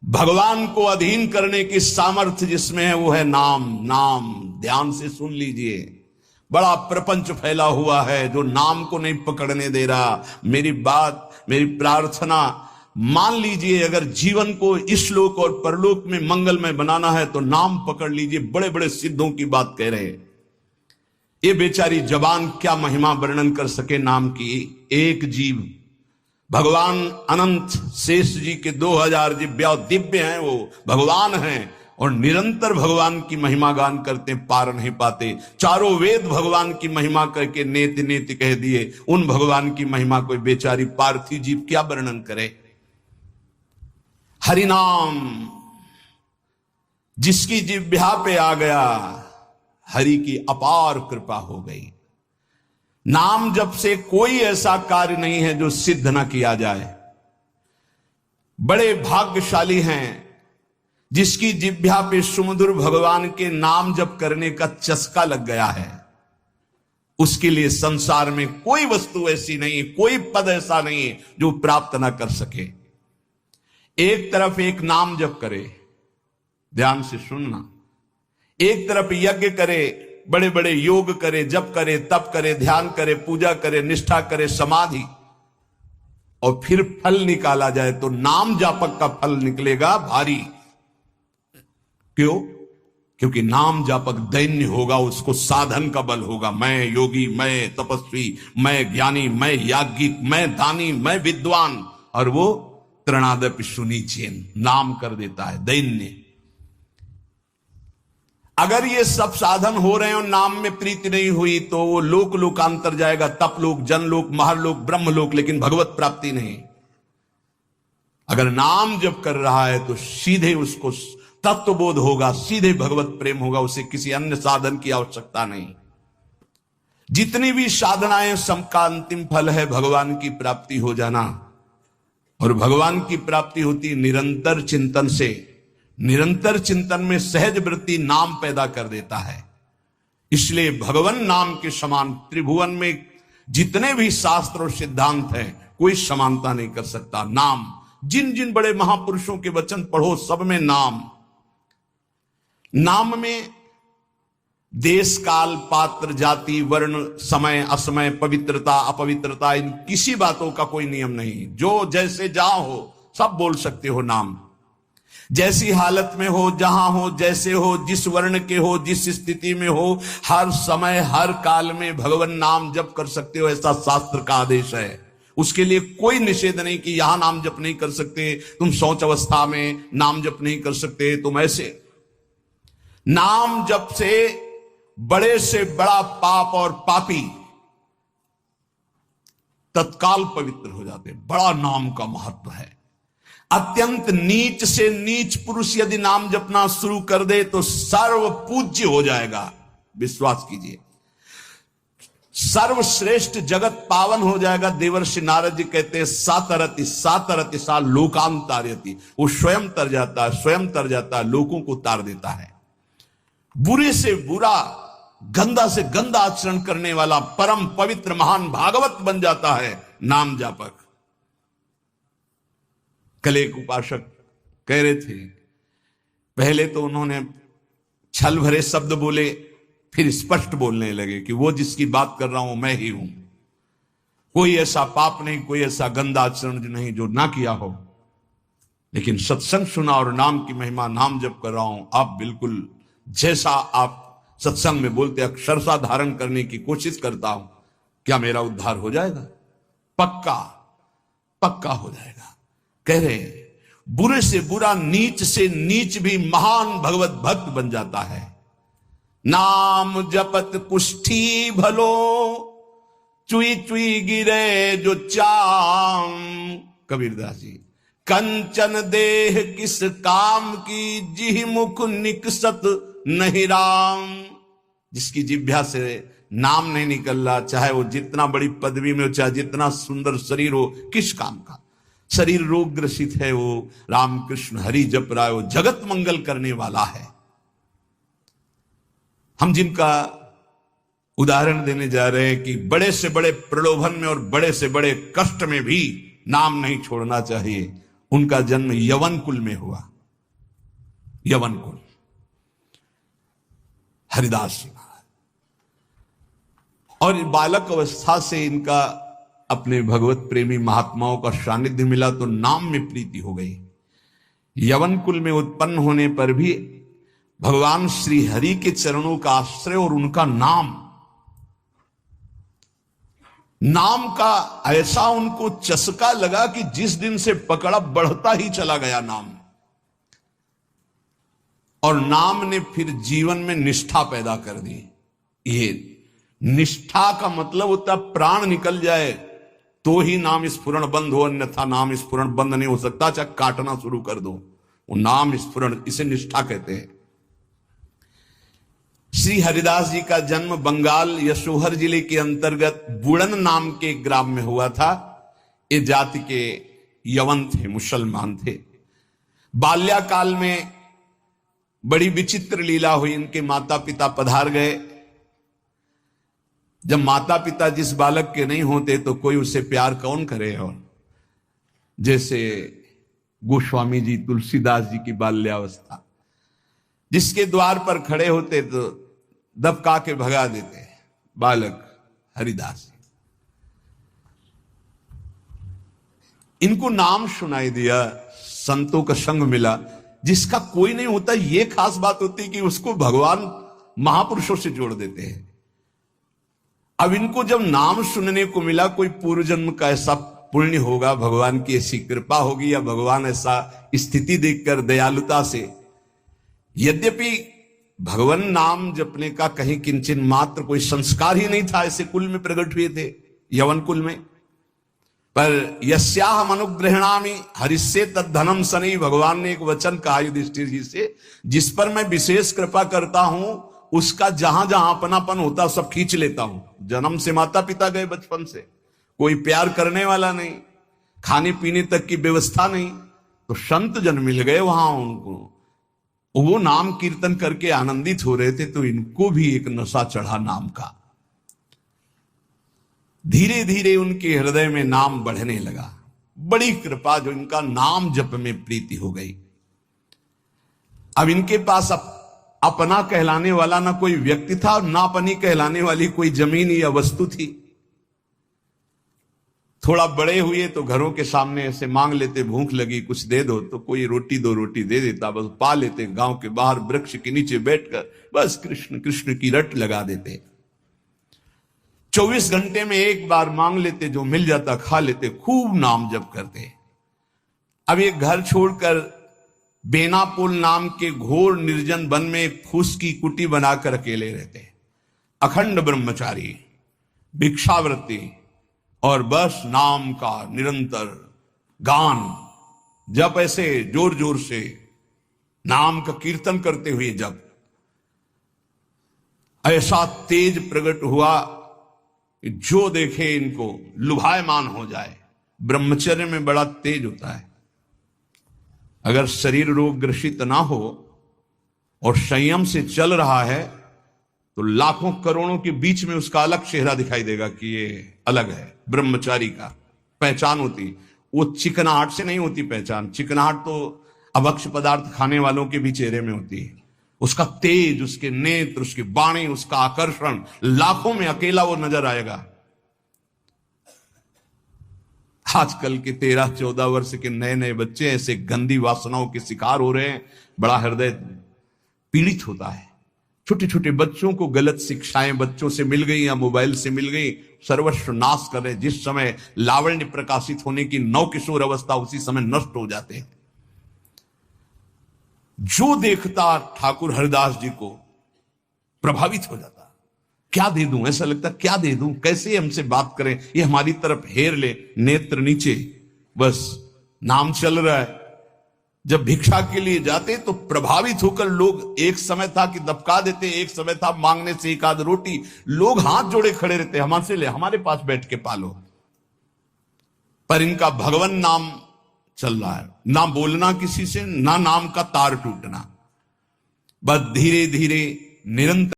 भगवान को अधीन करने की सामर्थ्य जिसमें है वो है नाम। नाम ध्यान से सुन लीजिए, बड़ा प्रपंच फैला हुआ है जो नाम को नहीं पकड़ने दे रहा। मेरी बात, मेरी प्रार्थना मान लीजिए, अगर जीवन को इस लोक और परलोक में मंगलमय बनाना है तो नाम पकड़ लीजिए। बड़े बड़े सिद्धों की बात कह रहे, ये बेचारी जबान क्या महिमा वर्णन कर सके नाम की। एक जीव भगवान अनंत शेष जी के 2000 जिब्या दिव्य हैं, वो भगवान हैं और निरंतर भगवान की महिमा गान करते, पार नहीं पाते। चारों वेद भगवान की महिमा करके नेति नेति कह दिए। उन भगवान की महिमा कोई बेचारी पार्थी जीव क्या वर्णन करे। हरिनाम जिसकी जिह्वा पे आ गया, हरि की अपार कृपा हो गई। नाम जप से कोई ऐसा कार्य नहीं है जो सिद्ध ना किया जाए। बड़े भाग्यशाली हैं जिसकी जिह्वा पे सुमधुर भगवान के नाम जप करने का चस्का लग गया है। उसके लिए संसार में कोई वस्तु ऐसी नहीं, कोई पद ऐसा नहीं है जो प्राप्त ना कर सके। एक तरफ एक नाम जप करे, ध्यान से सुनना, एक तरफ यज्ञ करे, बड़े बड़े योग करे, जप करे, तप करे, ध्यान करे, पूजा करे, निष्ठा करे, समाधि, और फिर फल निकाला जाए तो नाम जापक का फल निकलेगा भारी। क्यों? क्योंकि नाम जापक दैन्य होगा, उसको साधन का बल होगा। मैं योगी, मैं तपस्वी, मैं ज्ञानी, मैं याज्ञिक, मैं दानी, मैं विद्वान, और वो तृणादपि सुनीचेन नाम कर देता है दैन्य। अगर ये सब साधन हो रहे हैं और नाम में प्रीति नहीं हुई तो वो लोक लोकांतर जाएगा, तप लोक, जनलोक, महरलोक, ब्रह्मलोक, लेकिन भगवत प्राप्ति नहीं। अगर नाम जब कर रहा है तो सीधे उसको तत्वबोध होगा, सीधे भगवत प्रेम होगा, उसे किसी अन्य साधन की आवश्यकता नहीं। जितनी भी साधनाएं, सबका अंतिम फल है भगवान की प्राप्ति हो जाना। और भगवान की प्राप्ति होती निरंतर चिंतन से। निरंतर चिंतन में सहज वृत्ति नाम पैदा कर देता है। इसलिए भगवान नाम के समान त्रिभुवन में जितने भी शास्त्र और सिद्धांत हैं, कोई समानता नहीं कर सकता। नाम, जिन जिन बड़े महापुरुषों के वचन पढ़ो, सब में नाम। नाम में देश, काल, पात्र, जाति, वर्ण, समय, असमय, पवित्रता, अपवित्रता, इन किसी बातों का कोई नियम नहीं। जो जैसे जहां हो सब बोल सकते हो नाम। जैसी हालत में हो, जहां हो, जैसे हो, जिस वर्ण के हो, जिस स्थिति में हो, हर समय हर काल में भगवान नाम जप कर सकते हो, ऐसा शास्त्र का आदेश है। उसके लिए कोई निषेध नहीं कि यहां नाम जप नहीं कर सकते, तुम शौच अवस्था में नाम जप नहीं कर सकते, तुम ऐसे। नाम जप से बड़े से बड़ा पाप और पापी तत्काल पवित्र हो जाते। बड़ा नाम का महत्व है। अत्यंत नीच से नीच पुरुष यदि नाम जपना शुरू कर दे तो सर्व पूज्य हो जाएगा। विश्वास कीजिए, सर्वश्रेष्ठ जगत पावन हो जाएगा। देवर्षि नारद जी कहते हैं सातरति सातरति सा लोकांतार्यति, वो स्वयं तर जाता है, स्वयं तर जाता है, लोगों को तार देता है। बुरे से बुरा, गंदा से गंदा आचरण करने वाला परम पवित्र महान भागवत बन जाता है नाम जापक। कल एक उपासक कह रहे थे, पहले तो उन्होंने छल भरे शब्द बोले, फिर स्पष्ट बोलने लगे कि वो जिसकी बात कर रहा हूं मैं ही हूं। कोई ऐसा पाप नहीं, कोई ऐसा गंदा आचरण नहीं जो ना किया हो, लेकिन सत्संग सुना और नाम की महिमा, नाम जप कर रहा हूं। आप बिल्कुल जैसा आप सत्संग में बोलते अक्षरशा धारण करने की कोशिश करता हूं। क्या मेरा उद्धार हो जाएगा? पक्का पक्का हो जाएगा। कह रहे बुरे से बुरा, नीच से नीच भी महान भगवत भक्त बन जाता है। नाम जपत कुष्ठी भलो, चुई चुई गिरे जो चाम। कबीरदास जी, कंचन देह किस काम की, जिह मुख निकसत नहीं राम। जिसकी जिह्वा से नाम नहीं निकल रहा, चाहे वो जितना बड़ी पदवी में हो, चाहे जितना सुंदर शरीर हो, किस काम का? शरीर रोग ग्रसित है, वो राम कृष्ण हरि जप रहा है, वो जगत मंगल करने वाला है। हम जिनका उदाहरण देने जा रहे हैं कि बड़े से बड़े प्रलोभन में और बड़े से बड़े कष्ट में भी नाम नहीं छोड़ना चाहिए, उनका जन्म यवन कुल में हुआ। यवन कुल, हरिदास जी महाराज। और बालक अवस्था से इनका अपने भगवत प्रेमी महात्माओं का सानिध्य मिला तो नाम में प्रीति हो गई। यवन कुल में उत्पन्न होने पर भी भगवान श्री हरि के चरणों का आश्रय और उनका नाम का ऐसा उनको चस्का लगा कि जिस दिन से पकड़ा बढ़ता ही चला गया नाम। और नाम ने फिर जीवन में निष्ठा पैदा कर दी। ये निष्ठा का मतलब होता प्राण निकल जाए तो ही नाम स्फुरण बंद हो, अन्यथा नाम स्फुरण बंद नहीं हो सकता। चाहे काटना शुरू कर दो, वो नाम स्फुरण, इसे निष्ठा कहते हैं। श्री हरिदास जी का जन्म बंगाल यशोहर जिले के अंतर्गत बुड़न नाम के ग्राम में हुआ था। ये जाति के यवन थे, मुसलमान थे। बाल्याकाल में बड़ी विचित्र लीला हुई। इनके माता पिता पधार गए। जब माता पिता जिस बालक के नहीं होते तो कोई उससे प्यार कौन करे। और जैसे गोस्वामी जी तुलसीदास जी की बाल्यावस्था, जिसके द्वार पर खड़े होते तो दबका के भगा देते बालक हरिदास। इनको नाम सुनाई दिया, संतों का संग मिला, जिसका कोई नहीं होता। यह खास बात होती है कि उसको भगवान महापुरुषों से जोड़ देते हैं। अब इनको जब नाम सुनने को मिला, कोई पूर्व जन्म का ऐसा पुण्य होगा, भगवान की ऐसी कृपा होगी, या भगवान ऐसा स्थिति देखकर दयालुता से, यद्यपि भगवान नाम जपने का कहीं किंचन मात्र कोई संस्कार ही नहीं था, ऐसे कुल में प्रकट हुए थे, यवन कुल में। पर यस्याहम अनुग्रहणामि हरिष्ये तद्धनम सनी, भगवान ने एक वचन कहा युधिष्ठिर जी से, जिस पर मैं विशेष कृपा करता हूं उसका जहां जहां अपनापन होता सब खींच लेता हूं। जन्म से माता पिता गए, बचपन से कोई प्यार करने वाला नहीं, खाने पीने तक की व्यवस्था नहीं, तो संत जन मिल गए वहां उनको। वो नाम कीर्तन करके आनंदित हो रहे थे, तो इनको भी एक नशा चढ़ा नाम का। धीरे धीरे उनके हृदय में नाम बढ़ने लगा। बड़ी कृपा जो इनका नाम जप में प्रीति हो गई। अब इनके पास अपना कहलाने वाला ना कोई व्यक्ति था, और ना अपनी कहलाने वाली कोई जमीन या वस्तु थी। थोड़ा बड़े हुए तो घरों के सामने ऐसे मांग लेते, भूख लगी कुछ दे दो, तो कोई रोटी दो रोटी दे देता, बस पा लेते। गांव के बाहर वृक्ष के नीचे बैठकर बस कृष्ण कृष्ण की रट लगा देते। 24 घंटे में एक बार मांग लेते, जो मिल जाता खा लेते, खूब नाम जप करते। अब ये घर छोड़कर बेनापोल नाम के घोर निर्जन वन में एक फूस की कुटी बनाकर अकेले रहते। अखंड ब्रह्मचारी, भिक्षावृत्ति, और बस नाम का निरंतर गान जप, ऐसे जोर जोर से नाम का कीर्तन करते हुए जब ऐसा तेज प्रकट हुआ कि जो देखे इनको लुभायमान हो जाए। ब्रह्मचर्य में बड़ा तेज होता है। अगर शरीर रोग ग्रसित ना हो और संयम से चल रहा है तो लाखों करोड़ों के बीच में उसका अलग चेहरा दिखाई देगा कि ये अलग है। ब्रह्मचारी का पहचान होती, वो चिकनाहट से नहीं होती पहचान। चिकनाहट तो अभक्ष्य पदार्थ खाने वालों के भी चेहरे में होती है। उसका तेज, उसके नेत्र, उसकी वाणी, उसका आकर्षण, लाखों में अकेला वो नजर आएगा। आजकल के 13-14 वर्ष के नए नए बच्चे ऐसे गंदी वासनाओं के शिकार हो रहे हैं, बड़ा हृदय पीड़ित होता है। छोटे छोटे बच्चों को गलत शिक्षाएं बच्चों से मिल गई या मोबाइल से मिल गई, सर्वस्व नाश कर रहे। जिस समय लावण्य प्रकाशित होने की नवकिशोर अवस्था, उसी समय नष्ट हो जाते हैं। जो देखता ठाकुर हरिदास जी को प्रभावित हो जाता। क्या दे दूं, ऐसा लगता क्या दे दूं, कैसे हमसे बात करें, ये हमारी तरफ हेर ले, नेत्र नीचे, बस नाम चल रहा है। जब भिक्षा के लिए जाते तो प्रभावित होकर लोग, एक समय था कि दबका देते, एक समय था मांगने से एक आध रोटी, लोग हाथ जोड़े खड़े रहते, हमसे ले, हमारे पास बैठ के पालो। पर इनका भगवान नाम चल रहा है, ना बोलना किसी से, ना नाम का तार टूटना, बस धीरे धीरे निरंतर